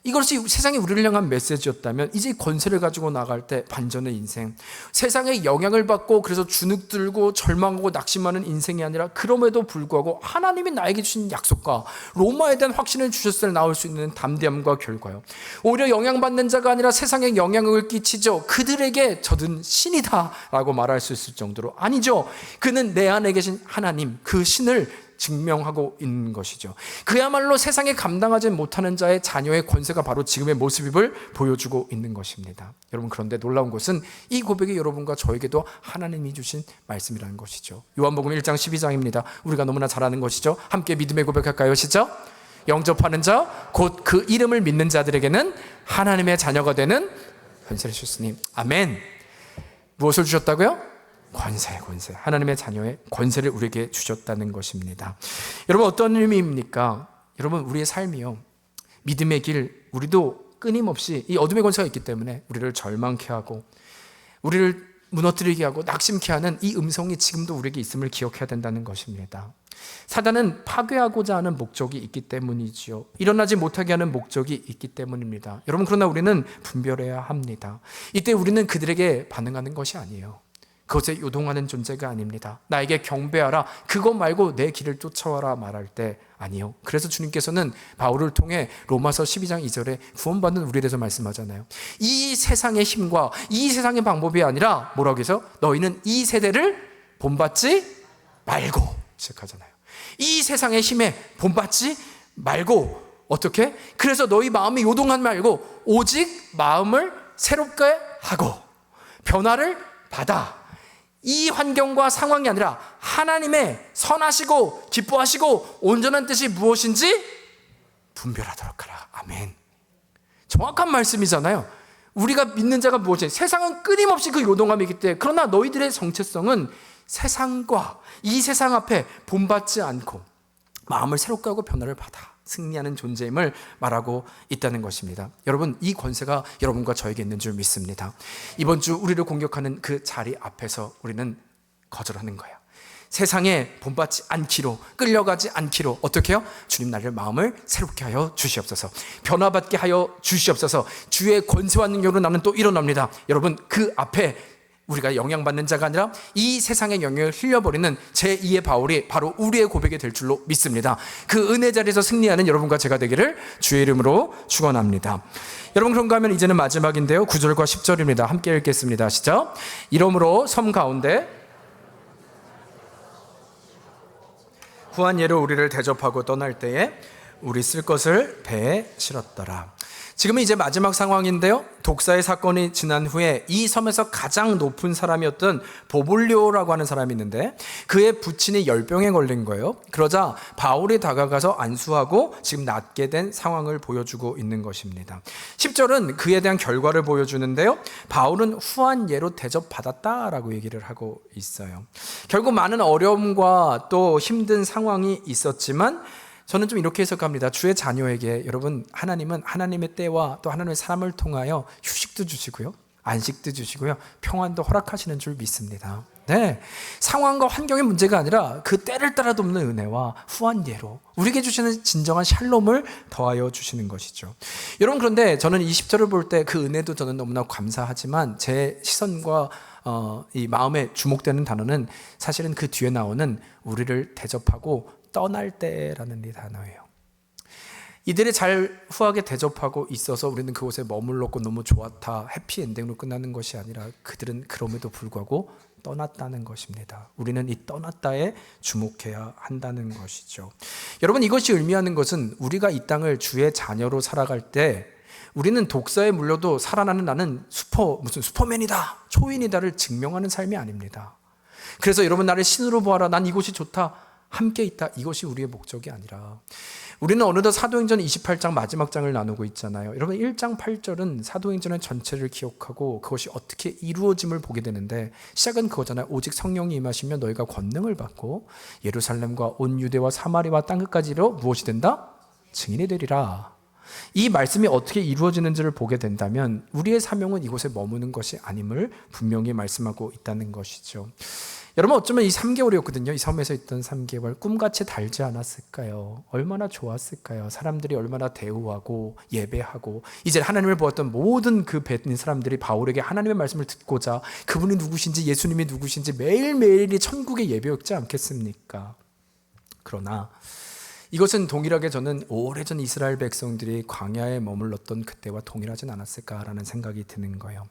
이것이 세상이 우리를 향한 메시지였다면 이제 권세를 가지고 나갈 때 반전의 인생, 세상의 영향을 받고 그래서 주눅들고 절망하고 낙심하는 인생이 아니라 그럼에도 불구하고 하나님이 나에게 주신 약속과 로마에 대한 확신을 주셨을 때 나올 수 있는 담대함과 결과요. 오히려 영향받는 자가 아니라 세상에 영향을 끼치죠. 그들에게 저는 신이다 라고 말할 수 있을 정도로, 아니죠, 그는 내 안에 계신 하나님, 그 신을 증명하고 있는 것이죠. 그야말로 세상에 감당하지 못하는 자의 자녀의 권세가 바로 지금의 모습을 보여주고 있는 것입니다. 여러분, 그런데 놀라운 것은 이 고백이 여러분과 저에게도 하나님이 주신 말씀이라는 것이죠. 요한복음 1장 12장입니다. 우리가 너무나 잘 아는 것이죠. 함께 믿음의 고백할까요? 시작. 영접하는 자, 곧 그 이름을 믿는 자들에게는 하나님의 자녀가 되는 권세를 주셨으니. 아멘. 무엇을 주셨다고요? 권세. 하나님의 자녀의 권세를 우리에게 주셨다는 것입니다. 여러분, 어떤 의미입니까? 여러분, 우리의 삶이요, 믿음의 길, 우리도 끊임없이 이 어둠의 권세가 있기 때문에 우리를 절망케 하고 우리를 무너뜨리게 하고 낙심케 하는 이 음성이 지금도 우리에게 있음을 기억해야 된다는 것입니다. 사단은 파괴하고자 하는 목적이 있기 때문이지요. 일어나지 못하게 하는 목적이 있기 때문입니다. 여러분, 그러나 우리는 분별해야 합니다. 이때 우리는 그들에게 반응하는 것이 아니에요. 그것에 요동하는 존재가 아닙니다. 나에게 경배하라, 그것 말고 내 길을 쫓아와라 말할 때 아니요. 그래서 주님께서는 바울을 통해 로마서 12장 2절에 구원받는 우리에 대해서 말씀하잖아요. 이 세상의 힘과 이 세상의 방법이 아니라 뭐라고 해서 너희는 이 세대를 본받지 말고 시작하잖아요. 이 세상의 힘에 본받지 말고, 어떻게? 그래서 너희 마음이 요동하지 말고 오직 마음을 새롭게 하고 변화를 받아. 이 환경과 상황이 아니라 하나님의 선하시고 기뻐하시고 온전한 뜻이 무엇인지 분별하도록 하라. 아멘. 정확한 말씀이잖아요. 우리가 믿는 자가 무엇인지. 세상은 끊임없이 그 요동함이 있기 때문에, 그러나 너희들의 정체성은 세상과 이 세상 앞에 본받지 않고 마음을 새롭게 하고 변화를 받아 승리하는 존재임을 말하고 있다는 것입니다. 여러분, 이 권세가 여러분과 저에게 있는 줄 믿습니다. 이번 주 우리를 공격하는 그 자리 앞에서 우리는 거절하는 거예요. 세상에 본받지 않기로, 끌려가지 않기로 어떻게 해요? 주님, 나를 마음을 새롭게 하여 주시옵소서, 변화받게 하여 주시옵소서. 주의 권세와 능력으로 나는 또 일어납니다. 여러분, 그 앞에 우리가 영향받는 자가 아니라 이 세상의 영향을 흘려버리는 제2의 바울이 바로 우리의 고백이 될 줄로 믿습니다. 그 은혜 자리에서 승리하는 여러분과 제가 되기를 주의 이름으로 축원합니다. 여러분, 그런가 하면 이제는 마지막인데요, 9절과 10절입니다. 함께 읽겠습니다. 시작. 이러므로 섬 가운데 후한 예로 우리를 대접하고 떠날 때에 우리 쓸 것을 배에 실었더라. 지금은 이제 마지막 상황인데요, 독사의 사건이 지난 후에 이 섬에서 가장 높은 사람이었던 보볼리오라고 하는 사람이 있는데 그의 부친이 열병에 걸린 거예요. 그러자 바울이 다가가서 안수하고 지금 낫게 된 상황을 보여주고 있는 것입니다. 10절은 그에 대한 결과를 보여주는데요, 바울은 후한 예로 대접받았다라고 얘기를 하고 있어요. 결국 많은 어려움과 또 힘든 상황이 있었지만 저는 좀 이렇게 해석합니다. 주의 자녀에게 여러분, 하나님은 하나님의 때와 또 하나님의 사람을 통하여 휴식도 주시고요, 안식도 주시고요, 평안도 허락하시는 줄 믿습니다. 네, 상황과 환경의 문제가 아니라 그 때를 따라 돕는 은혜와 후한 예로 우리에게 주시는 진정한 샬롬을 더하여 주시는 것이죠. 여러분, 그런데 저는 20절을 볼 때 그 은혜도 저는 너무나 감사하지만 제 시선과 이 마음에 주목되는 단어는 사실은 그 뒤에 나오는 우리를 대접하고 떠날 때라는 이 단어예요. 이들이 잘 후하게 대접하고 있어서 우리는 그곳에 머물렀고 너무 좋았다, 해피엔딩으로 끝나는 것이 아니라 그들은 그럼에도 불구하고 떠났다는 것입니다. 우리는 이 떠났다에 주목해야 한다는 것이죠. 여러분, 이것이 의미하는 것은 우리가 이 땅을 주의 자녀로 살아갈 때 우리는 독사에 물려도 살아나는 나는 무슨 슈퍼맨이다, 초인이다를 증명하는 삶이 아닙니다. 그래서 여러분, 나를 신으로 보아라, 난 이곳이 좋다, 함께 있다, 이것이 우리의 목적이 아니라 우리는 어느덧 사도행전 28장 마지막 장을 나누고 있잖아요. 여러분, 1장 8절은 사도행전의 전체를 기억하고 그것이 어떻게 이루어짐을 보게 되는데 시작은 그거잖아요. 오직 성령이 임하시면 너희가 권능을 받고 예루살렘과 온 유대와 사마리아 땅끝까지로 무엇이 된다? 증인이 되리라. 이 말씀이 어떻게 이루어지는지를 보게 된다면 우리의 사명은 이곳에 머무는 것이 아님을 분명히 말씀하고 있다는 것이죠. 여러분, 어쩌면 이 3개월이었거든요. 이 섬에서 있던 3개월 꿈같이 달지 않았을까요? 얼마나 좋았을까요? 사람들이 얼마나 대우하고 예배하고 이제 하나님을 보았던 모든 그 뱉는 사람들이 바울에게 하나님의 말씀을 듣고자 그분이 누구신지, 예수님이 누구신지 매일매일이 천국의 예배였지 않겠습니까? 그러나 이것은 동일하게 저는 오래전 이스라엘 백성들이 광야에 머물렀던 그때와 동일하진 않았을까라는 생각이 드는 거예요.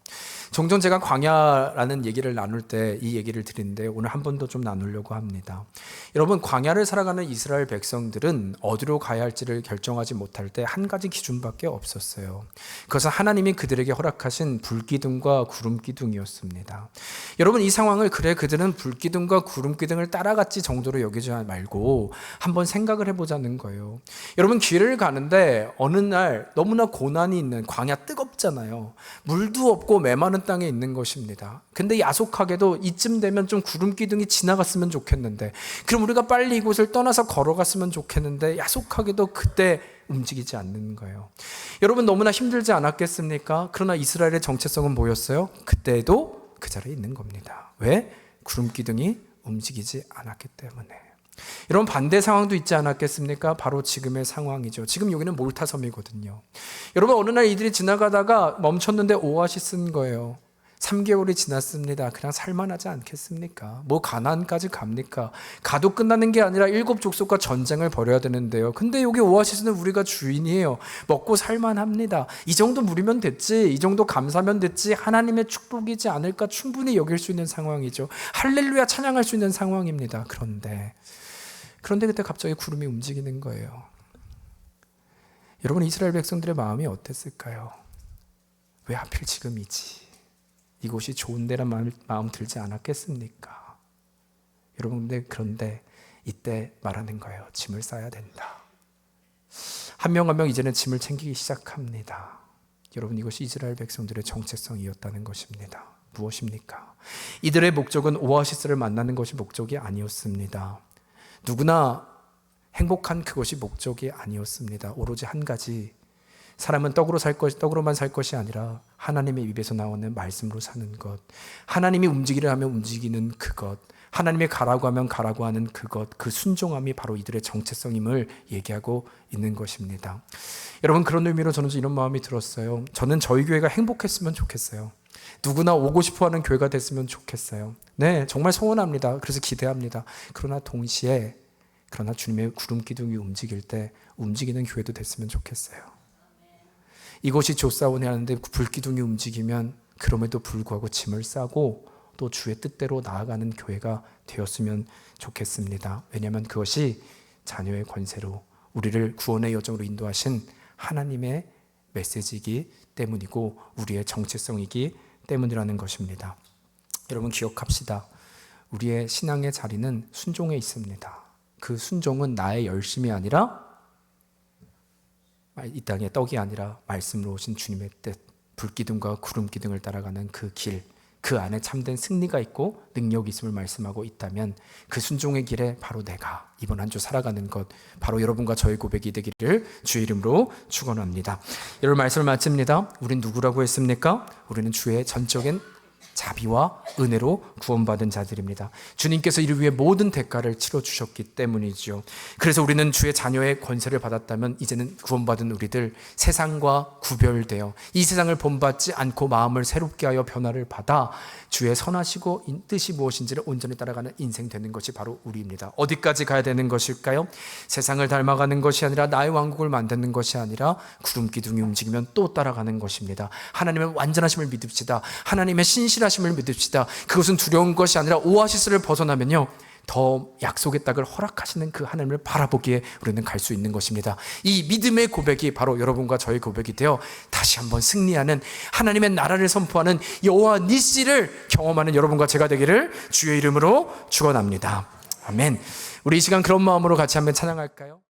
종종 제가 광야라는 얘기를 나눌 때 이 얘기를 드리는데 오늘 한 번 더 좀 나누려고 합니다. 여러분, 광야를 살아가는 이스라엘 백성들은 어디로 가야 할지를 결정하지 못할 때 한 가지 기준밖에 없었어요. 그것은 하나님이 그들에게 허락하신 불기둥과 구름기둥이었습니다. 여러분, 이 상황을 그들은 불기둥과 구름기둥을 따라갔지 정도로 여기지 말고 한번 생각을 해보자는 거예요. 여러분, 길을 가는데 어느 날 너무나 고난이 있는 광야, 뜨겁잖아요. 물도 없고 메마른 땅에 있는 것입니다. 근데 야속하게도 이쯤 되면 좀 구름기둥이 지나갔으면 좋겠는데, 그럼 우리가 빨리 이곳을 떠나서 걸어갔으면 좋겠는데 야속하게도 그때 움직이지 않는 거예요. 여러분, 너무나 힘들지 않았겠습니까? 그러나 이스라엘의 정체성은 뭐였어요? 그때도 그 자리에 있는 겁니다. 왜? 구름기둥이 움직이지 않았기 때문에. 여러분, 반대 상황도 있지 않았겠습니까? 바로 지금의 상황이죠. 지금 여기는 몰타섬이거든요. 여러분, 어느 날 이들이 지나가다가 멈췄는데 오아시스인 거예요. 3개월이 지났습니다. 그냥 살만하지 않겠습니까? 뭐 가나안까지 갑니까? 가도 끝나는 게 아니라 7 족속과 전쟁을 벌여야 되는데요. 근데 여기 오아시스는 우리가 주인이에요. 먹고 살만합니다. 이 정도 물이면 됐지, 이 정도 감사면 됐지, 하나님의 축복이지 않을까 충분히 여길 수 있는 상황이죠. 할렐루야 찬양할 수 있는 상황입니다. 그런데 그때 갑자기 구름이 움직이는 거예요. 여러분, 이스라엘 백성들의 마음이 어땠을까요? 왜 하필 지금이지? 이곳이 좋은 데란 마음 들지 않았겠습니까? 여러분, 그런데 이때 말하는 거예요. 짐을 싸야 된다. 한 명 한 명 이제는 짐을 챙기기 시작합니다. 여러분, 이것이 이스라엘 백성들의 정체성이었다는 것입니다. 무엇입니까? 이들의 목적은 오아시스를 만나는 것이 목적이 아니었습니다. 누구나 행복한 그것이 목적이 아니었습니다. 오로지 한 가지, 사람은 떡으로만 살 것이 아니라 하나님의 입에서 나오는 말씀으로 사는 것, 하나님이 움직이려 하면 움직이는 그것, 하나님이 가라고 하면 가라고 하는 그것, 그 순종함이 바로 이들의 정체성임을 얘기하고 있는 것입니다. 여러분, 그런 의미로 저는 이런 마음이 들었어요. 저는 저희 교회가 행복했으면 좋겠어요. 누구나 오고 싶어하는 교회가 됐으면 좋겠어요. 네, 정말 소원합니다. 그래서 기대합니다. 그러나 동시에 주님의 구름기둥이 움직일 때 움직이는 교회도 됐으면 좋겠어요. 이것이 조사원이 하는데 불기둥이 움직이면 그럼에도 불구하고 짐을 싸고 또 주의 뜻대로 나아가는 교회가 되었으면 좋겠습니다. 왜냐하면 그것이 자녀의 권세로 우리를 구원의 여정으로 인도하신 하나님의 메시지이기 때문이고 우리의 정체성이기 때문이라는 것입니다. 여러분, 기억합시다. 우리의 신앙의 자리는 순종에 있습니다. 그 순종은 나의 열심이 아니라, 이 땅의 떡이 아니라 말씀으로 오신 주님의 뜻, 불기둥과 구름기둥을 따라가는 그 길, 그 안에 참된 승리가 있고 능력이 있음을 말씀하고 있다면 그 순종의 길에 바로 내가 이번 한 주 살아가는 것, 바로 여러분과 저의 고백이 되기를 주의 이름으로 축원합니다. 여러분, 말씀을 마칩니다. 우린 누구라고 했습니까? 우리는 주의 전적인 자비와 은혜로 구원받은 자들입니다. 주님께서 이를 위해 모든 대가를 치러주셨기 때문이죠. 그래서 우리는 주의 자녀의 권세를 받았다면 이제는 구원받은 우리들 세상과 구별되어 이 세상을 본받지 않고 마음을 새롭게 하여 변화를 받아 주의 선하시고 뜻이 무엇인지를 온전히 따라가는 인생 되는 것이 바로 우리입니다. 어디까지 가야 되는 것일까요? 세상을 닮아가는 것이 아니라 나의 왕국을 만드는 것이 아니라 구름 기둥이 움직이면 또 따라가는 것입니다. 하나님의 완전하심을 믿읍시다. 하나님의 신실하심을 믿읍시다. 그것은 두려운 것이 아니라 오아시스를 벗어나면요 더 약속의 땅을 허락하시는 그 하나님을 바라보기에 우리는 갈 수 있는 것입니다. 이 믿음의 고백이 바로 여러분과 저의 고백이 되어 다시 한번 승리하는 하나님의 나라를 선포하는 여호와 니시를 경험하는 여러분과 제가 되기를 주의 이름으로 축원합니다. 아멘. 우리 이 시간 그런 마음으로 같이 한번 찬양할까요?